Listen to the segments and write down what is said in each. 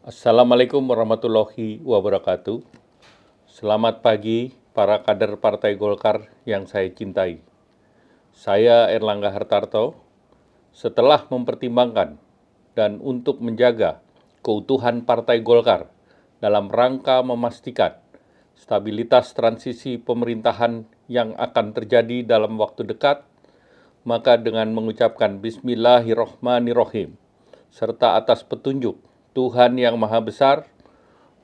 Assalamualaikum warahmatullahi wabarakatuh. Selamat pagi para kader Partai Golkar yang saya cintai. Saya Erlangga Hartarto. Setelah mempertimbangkan dan untuk menjaga keutuhan Partai Golkar dalam rangka memastikan stabilitas transisi pemerintahan yang akan terjadi dalam waktu dekat, maka dengan mengucapkan Bismillahirrohmanirrohim, serta atas petunjuk Tuhan Yang Maha Besar,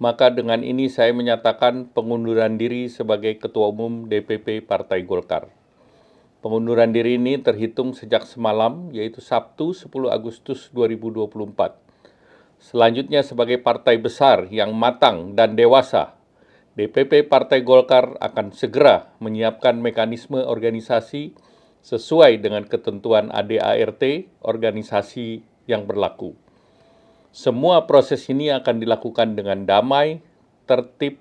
maka dengan ini saya menyatakan pengunduran diri sebagai Ketua Umum DPP Partai Golkar. Pengunduran diri ini terhitung sejak semalam, yaitu Sabtu 10 Agustus 2024. Selanjutnya sebagai partai besar yang matang dan dewasa, DPP Partai Golkar akan segera menyiapkan mekanisme organisasi sesuai dengan ketentuan ADART organisasi yang berlaku. Semua proses ini akan dilakukan dengan damai, tertib,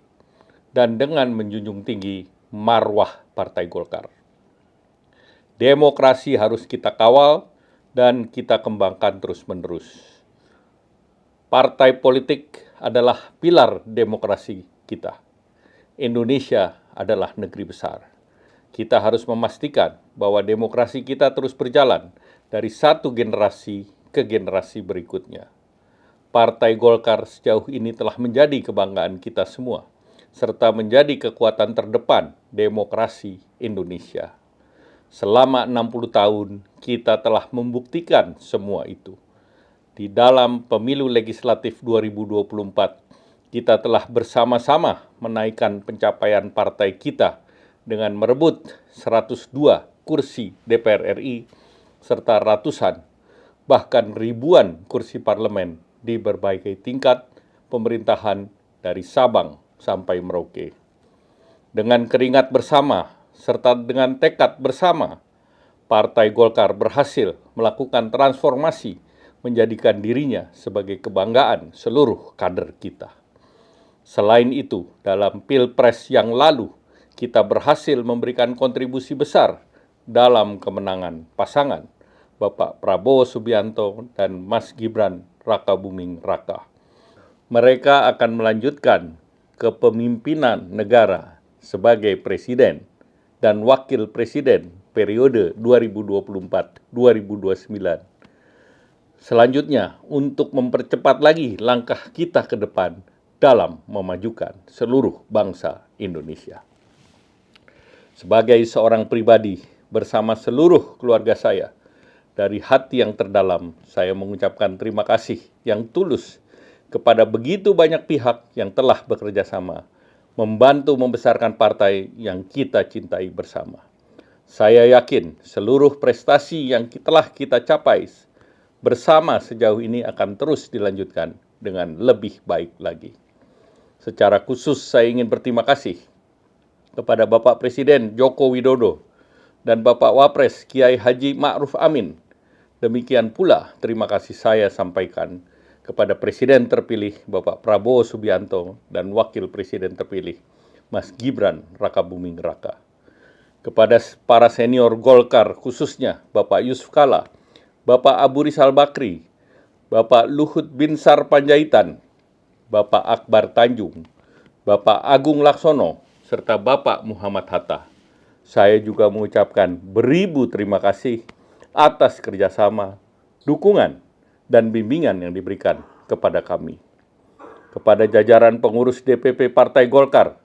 dan dengan menjunjung tinggi marwah Partai Golkar. Demokrasi harus kita kawal dan kita kembangkan terus-menerus. Partai politik adalah pilar demokrasi kita. Indonesia adalah negeri besar. Kita harus memastikan bahwa demokrasi kita terus berjalan dari satu generasi ke generasi berikutnya. Partai Golkar sejauh ini telah menjadi kebanggaan kita semua, serta menjadi kekuatan terdepan demokrasi Indonesia. Selama 60 tahun, kita telah membuktikan semua itu. Di dalam pemilu legislatif 2024, kita telah bersama-sama menaikkan pencapaian partai kita dengan merebut 102 kursi DPR RI, serta ratusan, bahkan ribuan kursi parlemen di berbagai tingkat pemerintahan dari Sabang sampai Merauke. Dengan keringat bersama, serta dengan tekad bersama, Partai Golkar berhasil melakukan transformasi menjadikan dirinya sebagai kebanggaan seluruh kader kita. Selain itu, dalam Pilpres yang lalu, kita berhasil memberikan kontribusi besar dalam kemenangan pasangan Bapak Prabowo Subianto dan Mas Gibran Rakabuming Raka. Mereka akan melanjutkan kepemimpinan negara sebagai presiden dan wakil presiden periode 2024-2029. Selanjutnya, untuk mempercepat lagi langkah kita ke depan dalam memajukan seluruh bangsa Indonesia. Sebagai seorang pribadi bersama seluruh keluarga saya, dari hati yang terdalam, saya mengucapkan terima kasih yang tulus kepada begitu banyak pihak yang telah bekerja sama, membantu membesarkan partai yang kita cintai bersama. Saya yakin seluruh prestasi yang telah kita capai bersama sejauh ini akan terus dilanjutkan dengan lebih baik lagi. Secara khusus saya ingin berterima kasih kepada Bapak Presiden Joko Widodo dan Bapak Wapres Kiai Haji Ma'ruf Amin. Demikian pula terima kasih saya sampaikan kepada Presiden terpilih Bapak Prabowo Subianto dan Wakil Presiden terpilih Mas Gibran Rakabuming Raka. Kepada para senior Golkar khususnya Bapak Yusuf Kalla, Bapak Abu Rizal Bakri, Bapak Luhut Binsar Panjaitan, Bapak Akbar Tanjung, Bapak Agung Laksono, serta Bapak Muhammad Hatta. Saya juga mengucapkan beribu terima kasih atas kerjasama, dukungan, dan bimbingan yang diberikan kepada kami. Kepada jajaran pengurus DPP Partai Golkar,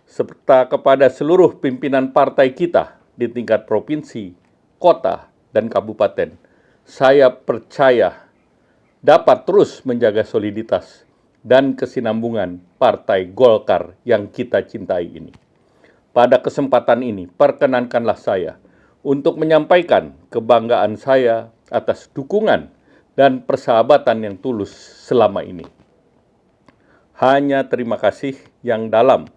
serta kepada seluruh pimpinan partai kita di tingkat provinsi, kota, dan kabupaten, saya percaya dapat terus menjaga soliditas dan kesinambungan Partai Golkar yang kita cintai ini. Pada kesempatan ini, perkenankanlah saya untuk menyampaikan kebanggaan saya atas dukungan dan persahabatan yang tulus selama ini. Hanya terima kasih yang dalam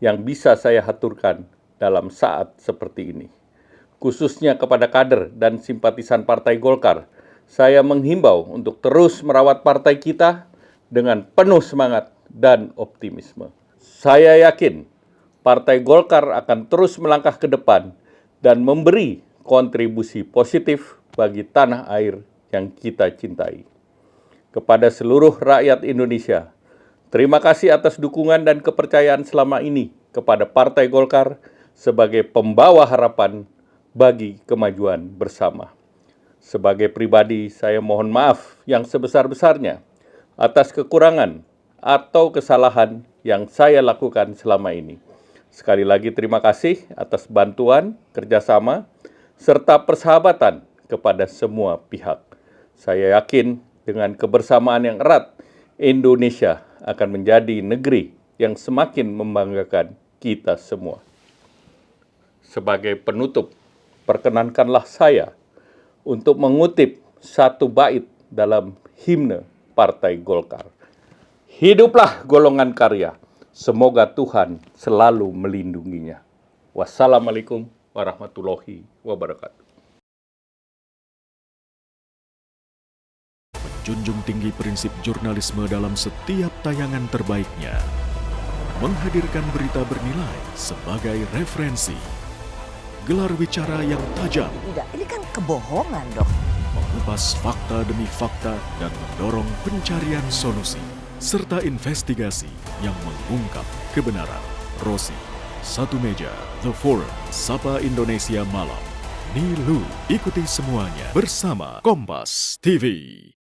yang bisa saya haturkan dalam saat seperti ini. Khususnya kepada kader dan simpatisan Partai Golkar, saya menghimbau untuk terus merawat partai kita dengan penuh semangat dan optimisme. Saya yakin Partai Golkar akan terus melangkah ke depan dan memberi kontribusi positif bagi tanah air yang kita cintai. Kepada seluruh rakyat Indonesia, Terima kasih atas dukungan dan kepercayaan selama ini kepada Partai Golkar sebagai pembawa harapan bagi kemajuan bersama. Sebagai pribadi, saya mohon maaf yang sebesar-besarnya atas kekurangan atau kesalahan yang saya lakukan selama ini. Sekali lagi terima kasih atas bantuan, kerjasama, serta persahabatan kepada semua pihak. Saya yakin dengan kebersamaan yang erat, Indonesia akan menjadi negeri yang semakin membanggakan kita semua. Sebagai penutup, perkenankanlah saya untuk mengutip satu bait dalam himne Partai Golkar. Hiduplah golongan karya, semoga Tuhan selalu melindunginya. Wassalamualaikum warahmatullahi wabarakatuh. Menjunjung tinggi prinsip jurnalisme dalam setiap tayangan terbaiknya. Menghadirkan berita bernilai sebagai referensi. Gelar bicara yang tajam. Tidak, ini kan kebohongan dong. Mengupas fakta demi fakta dan mendorong pencarian solusi. Serta investigasi yang mengungkap kebenaran. Rosi, Satu Meja, The Forum, Sapa Indonesia Malam. Nilu, ikuti semuanya bersama Kompas TV.